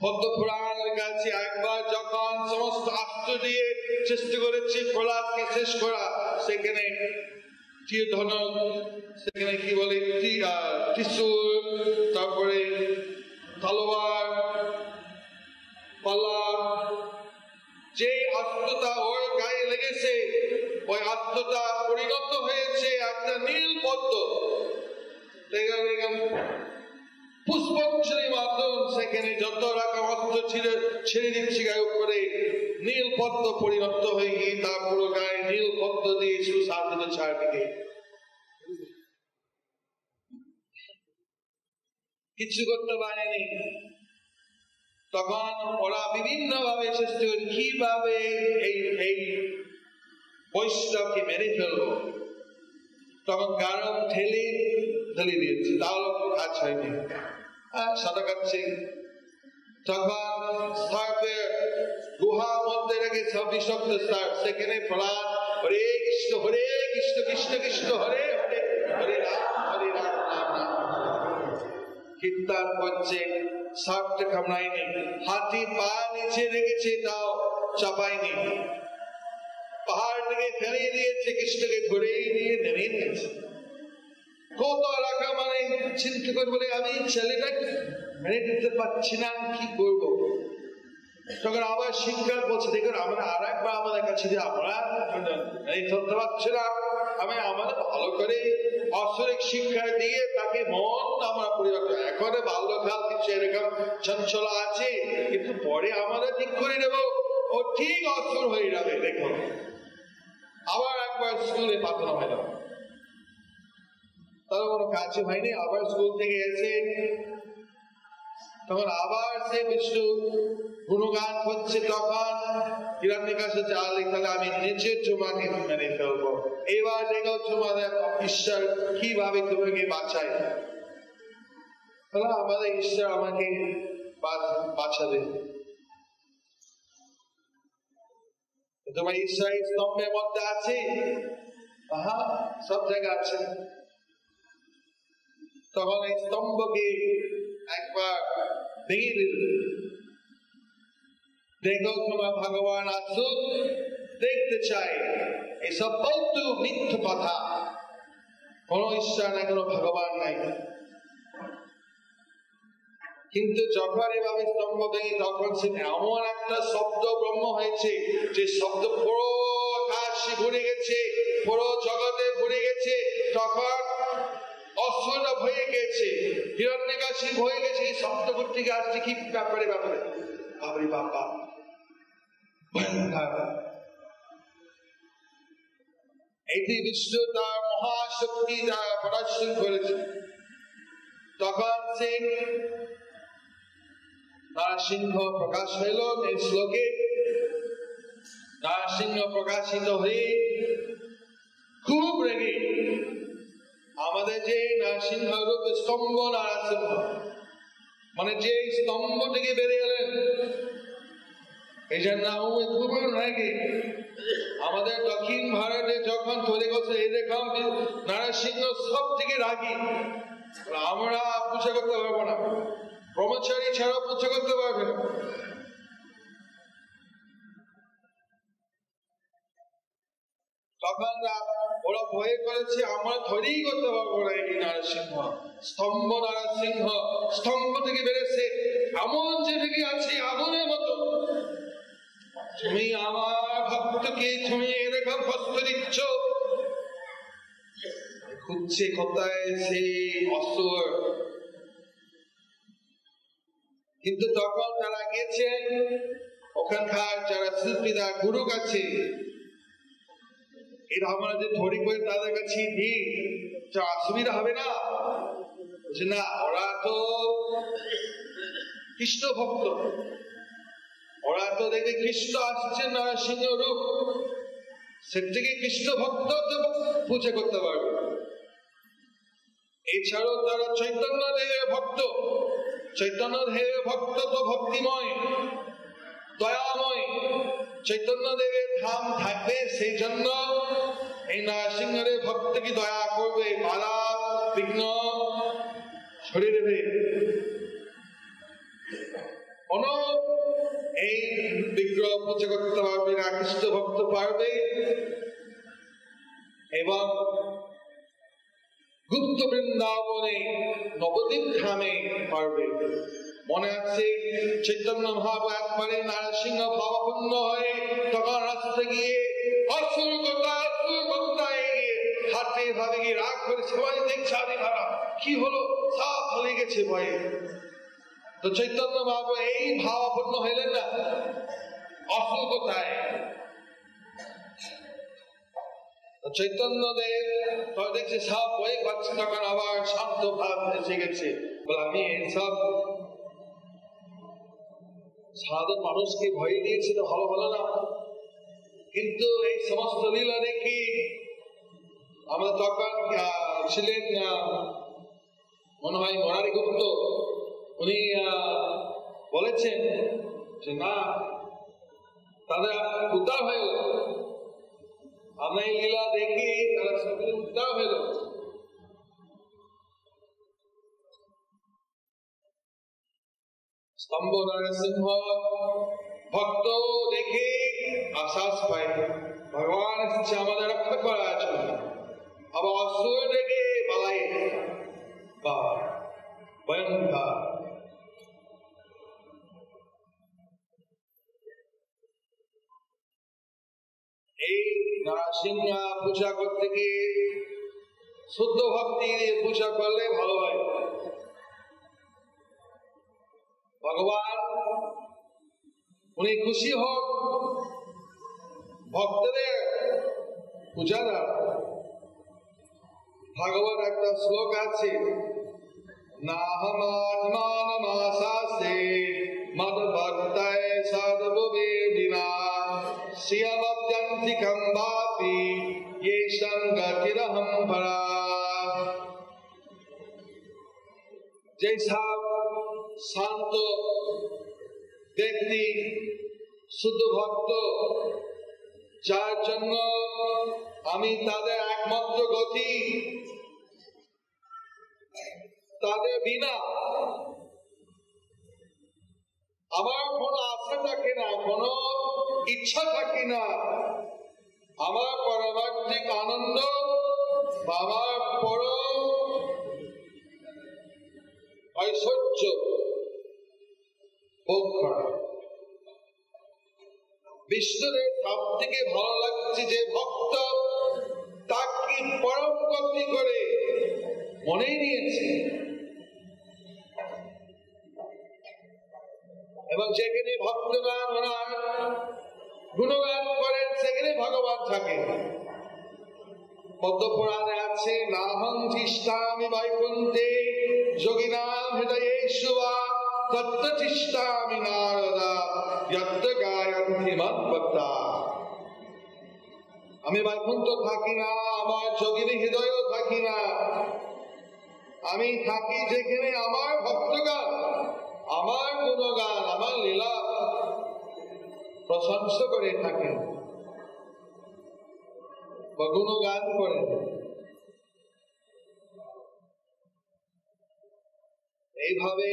পদ্মপুরাণের কাছে একবার যখন সমস্ত অস্ত্র দিয়ে চেষ্টা করেছে প্রহ্লাদকে শেষ করা, সেখানে তীরধনুক, সেখানে কি বলে ত্রিশূল, তারপরে তলোয়ার, পাল্লা, যে অস্ত্রটা ওর গায়ে লেগেছে ওই অস্ত্রটা পরিণত হয়েছে একটা নীল পদ্ম। পুষ্পাঞ্জলি মাধ্যম সেখানে যত রকম অস্ত্র ছেড়ে দিচ্ছে গায়ে উপরে, নীল পদ্ম পরিণত হয়ে গিয়ে তার পুরো গায়ে নীল পদ্ম দিয়ে সুসাধিত চারদিকে। কিছু করতে পারেনি। তখন ওরা বিভিন্ন ভাবে চেষ্টা করে কিভাবে এই বৈষ্ণবকে মেরে ফেলবো। তখন গারম ঠেলে দিয়েছে, তাহলে কাজ হয়নি, সাদা কাটছে। তখন সার্পের গুহার মধ্যে রেখে বিষাক্ত সার্প, সেখানে প্রহ্লাদ হরে কৃষ্ণ কৃষ্ণ কৃষ্ণ হরে হরে, হরে রাম রাম রাম কীর্তন করছে। সাপটা কামড়ায়নি, হাতি পা নিচে রেখেছে তাও চাপায়নি, পাহাড় থেকে ফেলিয়ে দিয়েছে, কৃষ্ণকে ঘুরে নিয়ে নেমে নিয়েছে। কত রাখা মানে চিন্তা করে বলে আমি ছেলেটাকে মেনে দিতে পারছি না, কি করব। তখন আবার শিক্ষা বলছে দেখুন আমরা আর একবার আমাদের কাছে যে আমরা এই ধরতে পারছি না, আমি আমাদের ভালো করে অসুরিক শিক্ষা দিয়ে তাকে মন আমরা পরিবর্তন। এখন বাল্যকাল কিছু এরকম চঞ্চল আছে, কিন্তু পরে আমাদের ঠিক করে নেব, ও ঠিক অসুর হয়ে যাবে। দেখুন আবার একবার স্কুলে পাঠানো হলো, তাহলে কোনো কাছে হয়নি। আবার স্কুল থেকে এসে তখন আবার সে বিষ্ণু গুণগান করছে। তখন হিরণ্যকশিপু চাল তাহলে আমি নিচে তোমাকে মেরে ফেলবো, এবার দেখো তোমাদের ঈশ্বর কিভাবে তোমাকে বাঁচায়। তাহলে আমাদের ঈশ্বর আমাকে বাঁচাবে। তোমার ঈশ্বর স্তম্ভের মধ্যে আছে, হ্যাঁ সব জায়গায় আছে। তখন এই স্তম্ভকে একবার ভেঙে দিল, দেখো তোমার ভগবান আসুক, দেখতে চাই। এসব বলতো মিথ্যা কথা, কোন ঈশ্বর নাই, কোন ভগবান নাই। কিন্তু যখন এভাবে স্তম্ভ ভেঙে, তখন সে এমন একটা শব্দ ব্রহ্ম হয়েছে যে শব্দ পুরো আকাশে ভরে গেছে, পুরো জগতে ভরে গেছে। তখন অসুর হয়ে গেছে, হিরণ্যকশিপু হয়ে গেছে। এই শব্দ করতে গিয়ে আসছে কি ব্যাপারে ব্যাপারে বাবরে বাবা ভয়ঙ্কর। এটি বিষ্ণু তার মহাশক্তি দ্বারা প্রদর্শন করেছে। তখন সে নরসিংহ প্রকাশ হইল। এই শ্লোকে নরসিংহ প্রকাশিত হয়ে খুব রেগে, আমাদের যে নরসিংহ রূপ স্তম্ভ নরসিংহ, মানে যে স্তম্ভ থেকে বেরিয়ে গেলেন, এই জন্য খুব রেগে। আমাদের দক্ষিণ ভারতে যখন তৈরি করছে এরকম নরসিংহ সব থেকে রাগি, আমরা পূজা করতে পারবো না, ব্রহ্মচারী ছাড়াও পূজা করতে পারবে না। তখন ওরা ভয়ে করেছে আমরা ধরেই করতে পারবো না। এই নরসিংহ স্তম্ভ, নরসিংহ স্তম্ভ থেকে বেড়েছে, এমন যে থেকে আছে আগুনের মতো। তুমি আমার ভক্তকে তুমি এরকম কষ্ট দিচ্ছ, খুঁজছে কোথায় সে অসুর। কিন্তু তখন তারা গেছেন ওখানকার যারা শিল্পীরা গুরু কাছে, এরা আমরা যে ধরি করে তাদের কাছে দিই, অসুবিধা হবে না। না, ওরা তো কৃষ্ণ ভক্ত, ওরা তো দেখে কৃষ্ণ আসছে নরসিংহ রূপ, সে থেকে কৃষ্ণ ভক্ত তো পূজা করতে পারবে। এছাড়াও তারা চৈতন্য দেবের ভক্ত, চৈতন্য দেবের ভক্ত তো ভক্তিময় দয়াময়, চৈতন্য দেবের ধাম থাকবে, সেই জন্য এই নরসিংহের ভক্তকে দয়া করবে, বাধা বিঘ্ন সরিয়ে দেবে। কোন এই বিগ্রহ পূজা করতে পারবে না, কৃষ্ণ ভক্ত পারবে। এবং গুপ্ত বৃন্দাবনে নবদ্বীপ ধামে পারবে। মনে আছে চৈতন্য মহাপ্রভু একবারে নারসিংহ ভাবাপন্ন হয়ে তখন রাস্তা গিয়ে অসুরকতা হাতে ভাবে গিয়ে রাগ করে সবাই দেখছে আরে ভাড়া কি হলো, সব ভুলে গেছে ভয়ে। তো চৈতন্য মহাপ্রভু এই ভাবাপন্ন হইলেন না অসুরকতায়। চৈতন্য দেব দেখছে সব বয়ে পাচ্ছে, তখন আবার শান্ত ভাব এসে গেছে। বলে আমি এইসব সাধারণ মানুষকে ভয় দিয়েছি তো ভালো হলো না, কিন্তু এই সমস্ত লীলা দেখি আমরা তখন ছিলেন মনে হয় মরারি গুপ্ত, উনি বলেছেন যে না তাদের উদ্ধার হয়ে গেল, আমরা এই লীলা দেখি তারা সকলে উদ্ধার হয়ে গেল। স্তম্ভ নরসিংহ ভক্ত দেখে আশ্বাস পায় ভগবান ইচ্ছে আমাদের রক্ষা করা আছে। আবার অসুর দেখে পালাই বা ভয়ঙ্কর। এই নরসিংহ পূজা করতে গিয়ে শুদ্ধ ভক্তি দিয়ে পূজা করলে ভালো হয়। ভগবান উনি খুশি হন ভক্তদের পূজা দ্বারা। ভাগবত একটা শ্লোক আছে, নাহমাত্মানমাসাসে মদ ভক্তায় সাধবে বিনা শ্রিয়মব্জন্তি কম্বাপি येषां गतिरहं परा। जैसा शांत व्यक्ति शुद्ध भक्त যার জন্য আমি তাদের একমাত্র গতি, তাদের বিনা আমার কোনো আশা থাকে না, কোনো ইচ্ছা থাকে না। আমার পারমার্থিক আনন্দ বা আমার পরম ঐশ্বর্য ভোগ করা। বিষ্ণুদের সব থেকে ভালো লাগছে যে ভক্ত তাকে পরম গতি করে মনে নিয়েছে, এবং যেখানে ভক্তগান ওনার গুণগান করেন সেখানে ভগবান থাকে। পদ্মপুরাণে আছে, নাহং তিষ্ঠামি বৈকুণ্ঠে যোগিনাম হৃদয়েষু বা তত্র তিষ্ঠামি নারদা যত্র গায়ন্তি মদ্ভক্তা। আমি বৈকুণ্ঠ থাকি না, আমার যোগিনী হৃদয়ও থাকি না, আমি থাকি যেখানে আমার ভক্তগান, আমার গুণগান, আমার লীলা প্রশংসা করে থাকে বা গুণগান করে। এইভাবে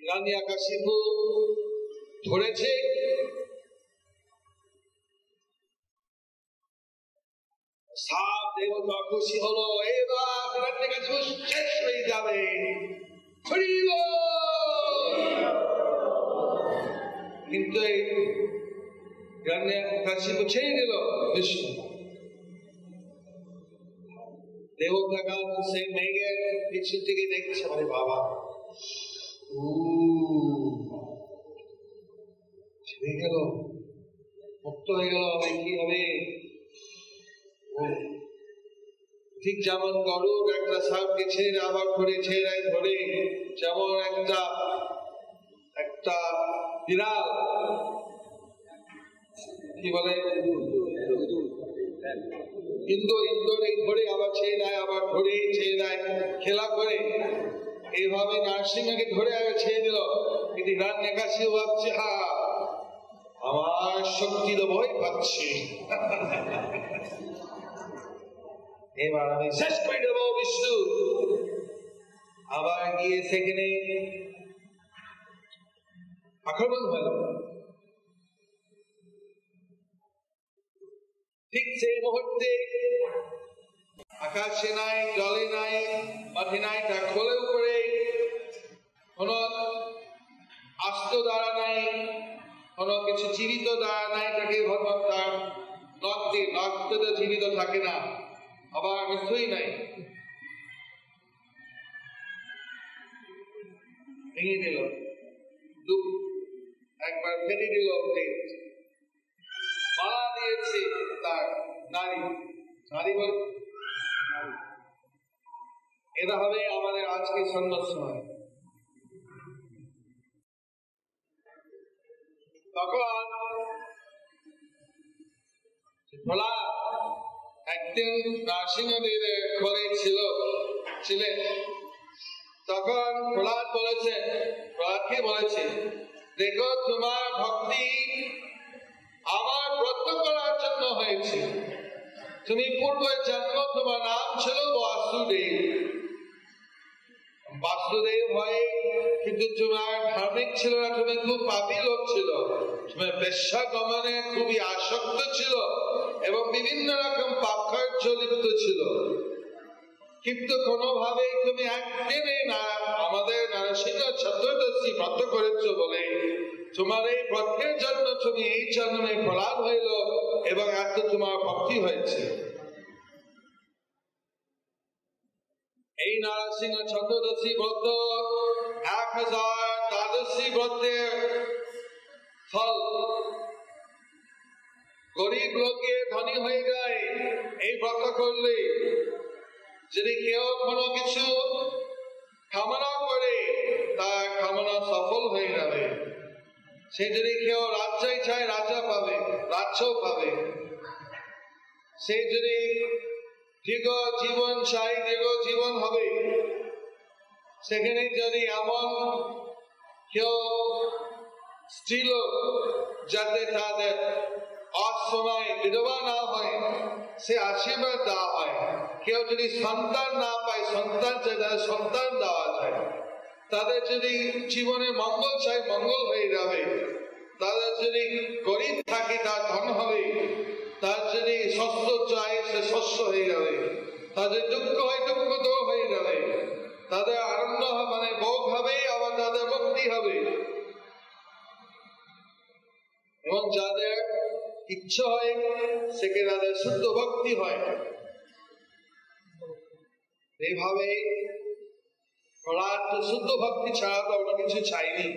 হিরণ্যকশিপু ধরেছে। সব দেবতা খুশি হলো, এবার হিরণ্যকশিপু শেষ হয়ে যাবে। কিন্তু এই হিরণ্যকশিপু ছেড়ে দিল বিষ্ণু। দেবতাগণ সে মেঘের পিছু থেকে দেখছে, আরে বাবা ছেড়ে গেল, মুক্ত হয়ে গেল, কি হবে? ঠিক যেমন গরুর একটা সাপকে ছেড়ে আবার ধরে ছেড়ে ধরে, যেমন একটা বিড়াল কি বলে ইন্দোরে ধরে আবার ছেড়ে দেয়, আবার ধরে ছেড়ে দেয়, খেলা করে। এইভাবে নরসিংহকে ধরে আগে ছেড়ে দিল। কিন্তু হিরণ্যকশিপু ভাবছে, আমার শক্তি তো ভয় পাচ্ছি, এবার আমি শেষ করে দেবো বিষ্ণু। আবার গিয়ে সেখানে আক্রমণ হলো। ঠিক সেই মুহূর্তে আকাশে নাই, জলে নাই, মাঠে নাই, তার কোলের উপরে কোন আস্ত দ্বারা নাই, কোন কিছু জীবিত দ্বারা নাই, তাকে ভগবান তার রক্তে জীবিত থাকে না, আবার মৃত্যুই নাই, ভেঙে দিল, একবার ফেলে দিল, মালা দিয়েছে তার নারী বল। এটা হবে আমাদের আজকে সন্ধ্যার সময়। তখন একদিন নরসিংহদেবের ঘরে ছিলেন। তখন প্রহ্লাদকে বলেছে, দেখো তোমার ভক্তি আমার ব্রত করার জন্য হয়েছে। তুমি পূর্বে জন্ম তোমার নাম ছিল বাসুদেব হয়, কিন্তু তোমার ধার্মিক ছিল না, তুমি খুব পাপী লোক ছিল, তোমার বেশ্যা গমনে খুবই আসক্ত ছিল এবং বিভিন্ন রকম পাপ কার্য লিপ্ত ছিল। কিন্তু কোনোভাবেই তুমি একদিনে আমাদের নরসিংহ চতুর্দশী ব্রত করেছ বলে তোমার এই ব্রতের জন্য তুমি এই জন্মে প্রহ্লাদ হইল এবং এত তোমার ভক্তি হয়েছে। এই নরসিংহ চতুর্দশী ব্রত 1000 দ্বাদশী ব্রতের ফল। গরিব লোকে ধনী হয়ে যায় এই ব্রত করলে। যদি কেউ কোনো কিছু কামনা করে তার কামনা সফল হয়ে যাবে। সে যদি কেউ রাজ্যই চায় রাজা পাবে, রাজ্যও পাবে। সে যদি দীর্ঘ জীবন চাই দীর্ঘ জীবন হবে। সেখানে যদি এমন কেউ স্ত্রীলোক যাতে তাদের অসময় বিধবা না হয় সে আশীর্বাদ দেওয়া হয়। কেউ যদি সন্তান না পায়, সন্তান চাই তাদের সন্তান দেওয়া যায়। তাদের যদি জীবনে মঙ্গল চাই মঙ্গল হয়ে যাবে। তাদের যদি গরিব থাকে তার ধন হবে। তার যদি শস্য চাই সে শস্য হয়ে যাবে। তাদের দুঃখ হয় দুঃখ দূর হয়ে যাবে। তাদের আনন্দ মানে ভোগ হবে, আবার তাদের মুক্তি হবে। এবং যাদের ইচ্ছা হয় সেখানে তাদের শুদ্ধ ভক্তি হয়। এইভাবে প্রহ্লাদ শুদ্ধ ভক্তি ছাড়া তো অন্য কিছু চাইনি।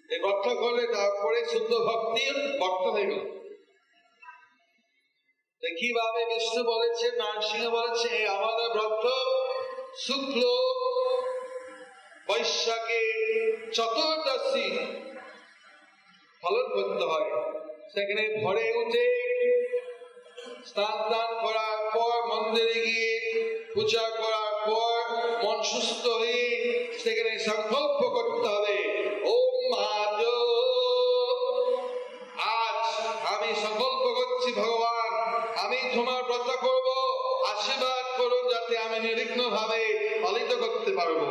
এই ব্রত করলে তারপরে শুদ্ধ ভক্তির ভক্ত হয়ে গেল। কিভাবে বিষ্ণু বলেছে, নরসিংহ বলেছে, আমাদের ব্রত শুক্ল বৈশাখে চতুর্দশী পালন করতে হয়। সেখানে ভোরে উঠে স্নান দান করার পর মন্দিরে গিয়ে পূজা করার পর মন সুস্থ হয়ে সেখানে সংকল্প করতে হবে, ওম মহাদেব আজ আমি সংকল্প করছি ভগবান আমি তোমার ব্রত করব, আশীর্বাদ করুন যাতে আমি নির্বিঘ্ন ভাবে পালিত করতে পারবো।